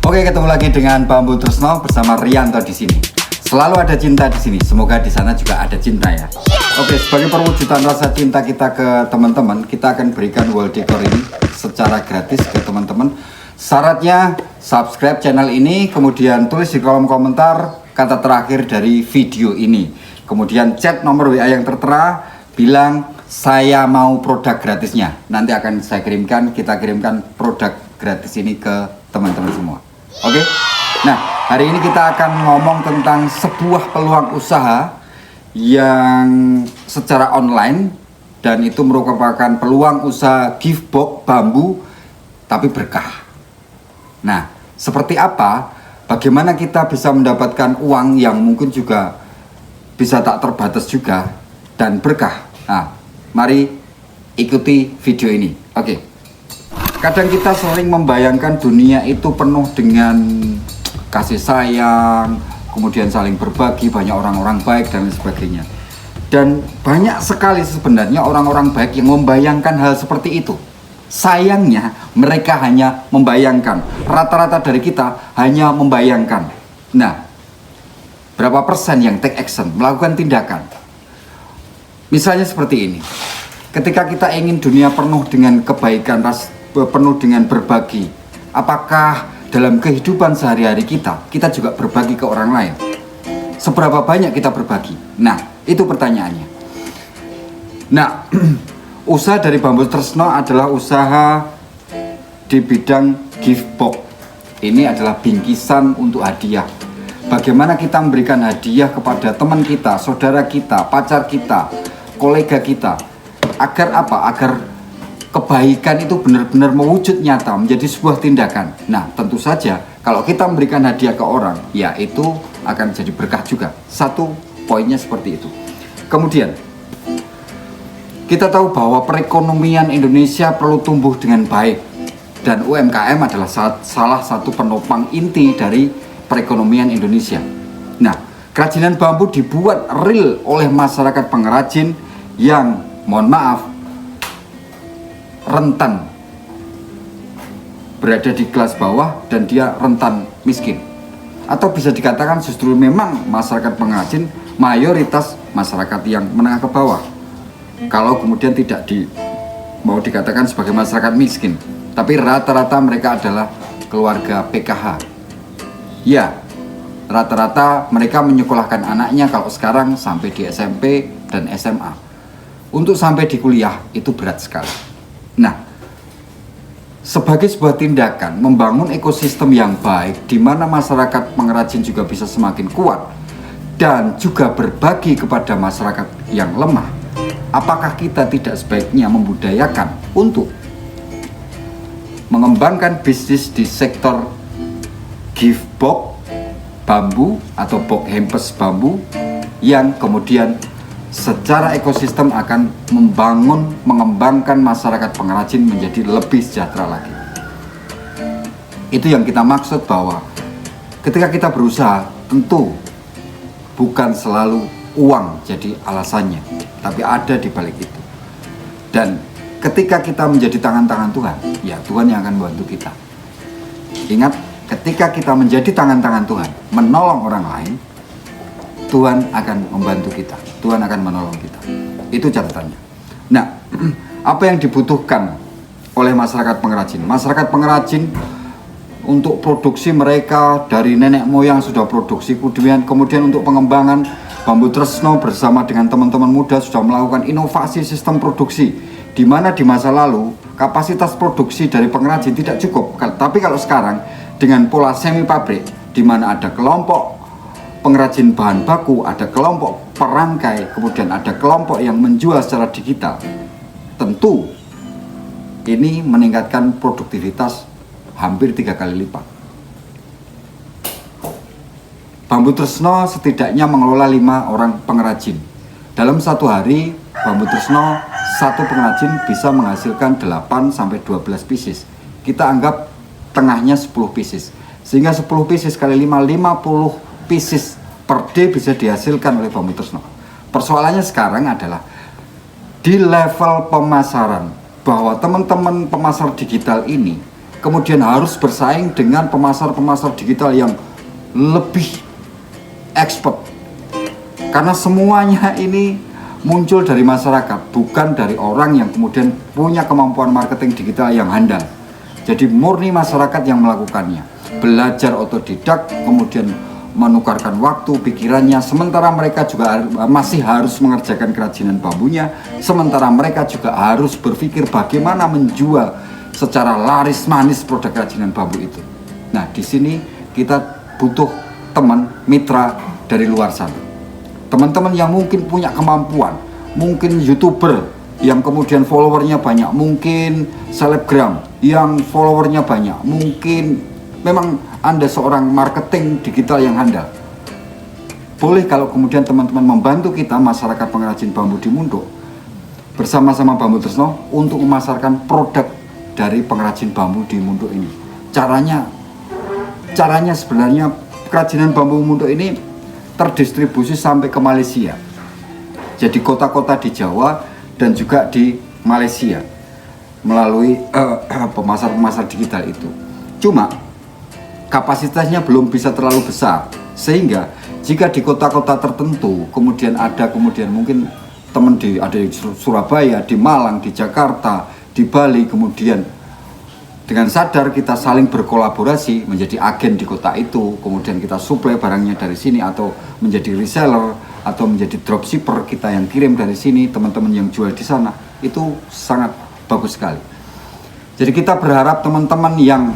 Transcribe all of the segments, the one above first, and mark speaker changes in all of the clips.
Speaker 1: Oke, ketemu lagi dengan Bambu Tresno bersama Rianto di sini. Selalu ada cinta di sini. Semoga di sana juga ada cinta ya. Oke, sebagai perwujudan rasa cinta kita ke teman-teman, kita akan berikan wall decor ini secara gratis ke teman-teman. Syaratnya subscribe channel ini, kemudian tulis di kolom komentar kata terakhir dari video ini. Kemudian chat nomor WA yang tertera, bilang saya mau produk gratisnya. Nanti akan saya kirimkan, kita kirimkan produk gratis ini ke teman-teman semua. Oke, nah hari ini kita akan ngomong tentang sebuah peluang usaha yang secara online, dan itu merupakan peluang usaha gift box bambu tapi berkah. Nah, seperti apa? Bagaimana kita bisa mendapatkan uang yang mungkin juga bisa tak terbatas juga dan berkah? Nah, mari ikuti video ini. Oke. Kadang kita sering membayangkan dunia itu penuh dengan kasih sayang, kemudian saling berbagi, banyak orang-orang baik dan lain sebagainya. Dan banyak sekali sebenarnya orang-orang baik yang membayangkan hal seperti itu. Sayangnya mereka hanya membayangkan. Rata-rata dari kita hanya membayangkan. Nah, berapa persen yang take action, melakukan tindakan? Misalnya seperti ini. Ketika kita ingin dunia penuh dengan kebaikan, penuh dengan berbagi, apakah dalam kehidupan sehari-hari kita juga berbagi ke orang lain? Seberapa banyak kita berbagi? Nah, itu pertanyaannya. Nah, usaha dari Bambu Tresno adalah usaha di bidang gift box. Ini adalah bingkisan untuk hadiah. Bagaimana kita memberikan hadiah kepada teman kita, saudara kita, pacar kita, kolega kita, agar apa? Agar kebaikan itu benar-benar mewujud nyata, menjadi sebuah tindakan. Nah, tentu saja kalau kita memberikan hadiah ke orang, ya itu akan jadi berkah juga. Satu poinnya seperti itu. Kemudian kita tahu bahwa perekonomian Indonesia perlu tumbuh dengan baik, dan UMKM adalah salah satu penopang inti dari perekonomian Indonesia. Nah, kerajinan bambu dibuat real oleh masyarakat pengrajin yang, mohon maaf, rentan berada di kelas bawah dan dia rentan miskin. Atau bisa dikatakan justru memang masyarakat pengrajin mayoritas masyarakat yang menengah ke bawah. Kalau kemudian tidak mau dikatakan sebagai masyarakat miskin, tapi rata-rata mereka adalah keluarga PKH. Ya, rata-rata mereka menyekolahkan anaknya kalau sekarang sampai di SMP dan SMA. Untuk sampai di kuliah itu berat sekali. Nah, sebagai sebuah tindakan membangun ekosistem yang baik di mana masyarakat pengrajin juga bisa semakin kuat dan juga berbagi kepada masyarakat yang lemah, apakah kita tidak sebaiknya membudayakan untuk mengembangkan bisnis di sektor gift box bambu atau box hampers bambu yang kemudian secara ekosistem akan mengembangkan masyarakat pengrajin menjadi lebih sejahtera lagi. Itu yang kita maksud, bahwa ketika kita berusaha, tentu bukan selalu uang jadi alasannya, tapi ada di balik itu. Dan ketika kita menjadi tangan-tangan Tuhan, ya Tuhan yang akan membantu kita. Ingat, ketika kita menjadi tangan-tangan Tuhan, menolong orang lain, Tuhan akan membantu kita, Tuhan akan menolong kita. Itu catatannya. Nah, apa yang dibutuhkan oleh masyarakat pengrajin? Masyarakat pengrajin untuk produksi mereka dari nenek moyang sudah produksi, kemudian untuk pengembangan, Bambu Tresno bersama dengan teman-teman muda sudah melakukan inovasi sistem produksi, di mana di masa lalu kapasitas produksi dari pengrajin tidak cukup. Tapi kalau sekarang dengan pola semi pabrik, di mana ada kelompok pengrajin bahan baku, ada kelompok perangkai, kemudian ada kelompok yang menjual secara digital, tentu ini meningkatkan produktivitas hampir 3 kali lipat. Bambu Tresno setidaknya mengelola 5 orang pengrajin. Dalam satu hari, Bambu Tresno satu pengrajin bisa menghasilkan 8-12 pieces. Kita anggap tengahnya 10 pieces, sehingga 10 pieces kali 5, 50 pieces per day bisa dihasilkan oleh Bambu Tresno. Persoalannya sekarang adalah di level pemasaran, bahwa teman-teman pemasar digital ini kemudian harus bersaing dengan pemasar-pemasar digital yang lebih expert. Karena semuanya ini muncul dari masyarakat, bukan dari orang yang kemudian punya kemampuan marketing digital yang handal. Jadi murni masyarakat yang melakukannya. Belajar otodidak, kemudian menukarkan waktu, pikirannya, sementara mereka juga masih harus mengerjakan kerajinan bambunya, sementara mereka juga harus berpikir bagaimana menjual secara laris manis produk kerajinan bambu itu. Nah, di sini kita butuh teman, mitra dari luar sana. Teman-teman yang mungkin punya kemampuan, mungkin YouTuber yang kemudian followernya banyak, mungkin selebgram yang followernya banyak, mungkin memang Anda seorang marketing digital yang handal. Boleh kalau kemudian teman-teman membantu kita, masyarakat pengrajin bambu di Mundo, bersama-sama Bambu Tresno untuk memasarkan produk dari pengrajin bambu di Mundo ini. Caranya sebenarnya kerajinan bambu Mundo ini terdistribusi sampai ke Malaysia. Jadi kota-kota di Jawa dan juga di Malaysia melalui pemasar-pemasar digital itu. Cuma kapasitasnya belum bisa terlalu besar, sehingga jika di kota-kota tertentu kemudian mungkin teman ada di Surabaya, di Malang, di Jakarta, di Bali, kemudian dengan sadar kita saling berkolaborasi menjadi agen di kota itu, kemudian kita suplai barangnya dari sini, atau menjadi reseller atau menjadi dropshipper, kita yang kirim dari sini, teman-teman yang jual di sana, itu sangat bagus sekali. Jadi kita berharap teman-teman yang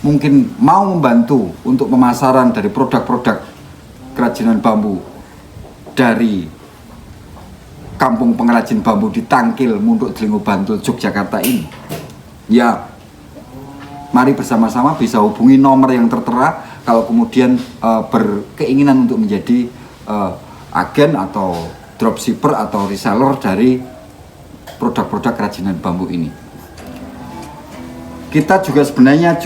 Speaker 1: mungkin mau membantu untuk pemasaran dari produk-produk kerajinan bambu dari Kampung Pengrajin Bambu di Tangkil, Munduk Delingo, Bantul, Yogyakarta ini, ya mari bersama-sama bisa hubungi nomor yang tertera kalau kemudian berkeinginan untuk menjadi agen atau dropshipper atau reseller dari produk-produk kerajinan bambu ini. Kita juga sebenarnya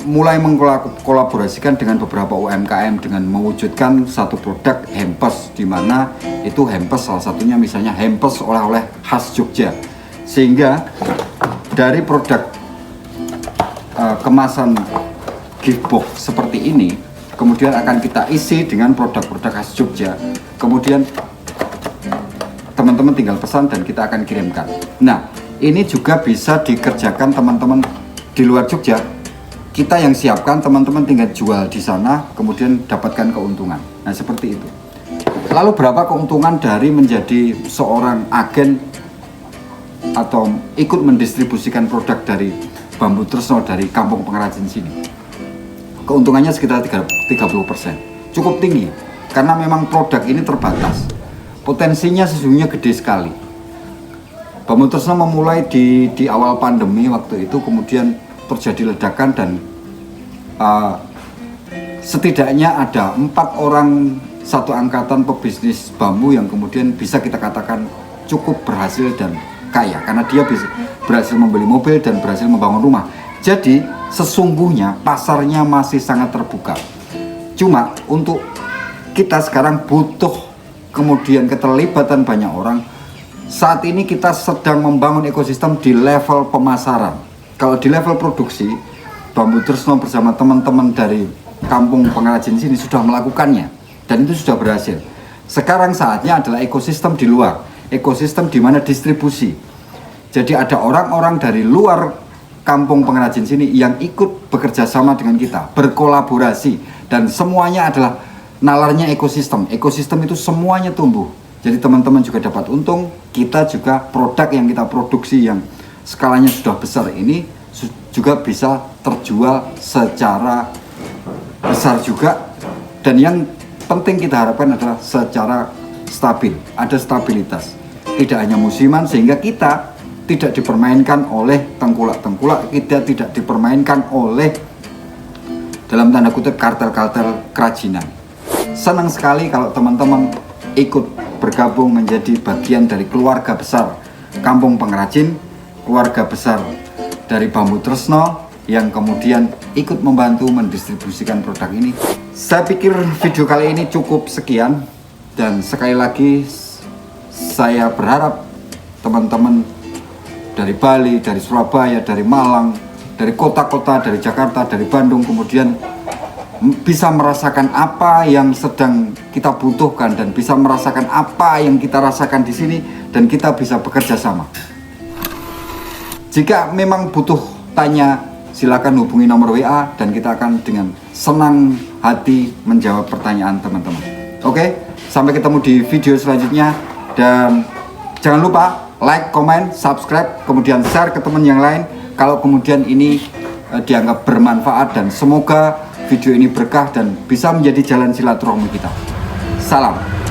Speaker 1: mulai mengkolaborasikan dengan beberapa UMKM dengan mewujudkan satu produk hempes, di mana itu hempes salah satunya misalnya hempes oleh-oleh khas Jogja, sehingga dari produk kemasan gift box seperti ini kemudian akan kita isi dengan produk-produk khas Jogja, kemudian teman-teman tinggal pesan dan kita akan kirimkan. Nah, ini juga bisa dikerjakan teman-teman di luar Jogja, kita yang siapkan, teman-teman tinggal jual di sana kemudian dapatkan keuntungan. Nah, seperti itu. Lalu berapa keuntungan dari menjadi seorang agen atau ikut mendistribusikan produk dari Bambu Tresno dari Kampung Pengrajin sini? Keuntungannya sekitar 30%. Cukup tinggi karena memang produk ini terbatas. Potensinya sesungguhnya gede sekali. Bambu Tresno memulai di awal pandemi waktu itu, kemudian terjadi ledakan dan setidaknya ada 4 orang satu angkatan pebisnis bambu yang kemudian bisa kita katakan cukup berhasil dan kaya karena dia berhasil membeli mobil dan berhasil membangun rumah. Jadi sesungguhnya pasarnya masih sangat terbuka. Cuma untuk kita sekarang butuh kemudian keterlibatan banyak orang. Saat ini kita sedang membangun ekosistem di level pemasaran. Kalau di level produksi, Bambu Tresno bersama teman-teman dari Kampung Pengrajin sini sudah melakukannya dan itu sudah berhasil. Sekarang saatnya adalah ekosistem di luar, ekosistem di mana distribusi. Jadi ada orang-orang dari luar Kampung Pengrajin sini yang ikut bekerja sama dengan kita, berkolaborasi, dan semuanya adalah nalarnya ekosistem. Ekosistem itu semuanya tumbuh. Jadi teman-teman juga dapat untung, kita juga produk yang kita produksi yang skalanya sudah besar ini juga bisa terjual secara besar juga, dan yang penting kita harapkan adalah secara stabil, ada stabilitas, tidak hanya musiman sehingga kita tidak dipermainkan oleh tengkulak-tengkulak, kita tidak dipermainkan oleh dalam tanda kutip kartel-kartel kerajinan. Senang sekali kalau teman-teman ikut bergabung menjadi bagian dari keluarga besar Kampung Pengrajin, keluarga besar dari Bambu Tresno yang kemudian ikut membantu mendistribusikan produk ini. Saya pikir video kali ini cukup sekian, dan sekali lagi saya berharap teman-teman dari Bali, dari Surabaya, dari Malang, dari kota-kota, dari Jakarta, dari Bandung, kemudian bisa merasakan apa yang sedang kita butuhkan dan bisa merasakan apa yang kita rasakan di sini, dan kita bisa bekerja sama. Jika memang butuh tanya, silakan hubungi nomor WA dan kita akan dengan senang hati menjawab pertanyaan teman-teman. Oke, sampai ketemu di video selanjutnya, dan jangan lupa like, comment, subscribe, kemudian share ke teman yang lain kalau kemudian ini dianggap bermanfaat, dan semoga video ini berkah dan bisa menjadi jalan silaturahmi kita. Salam.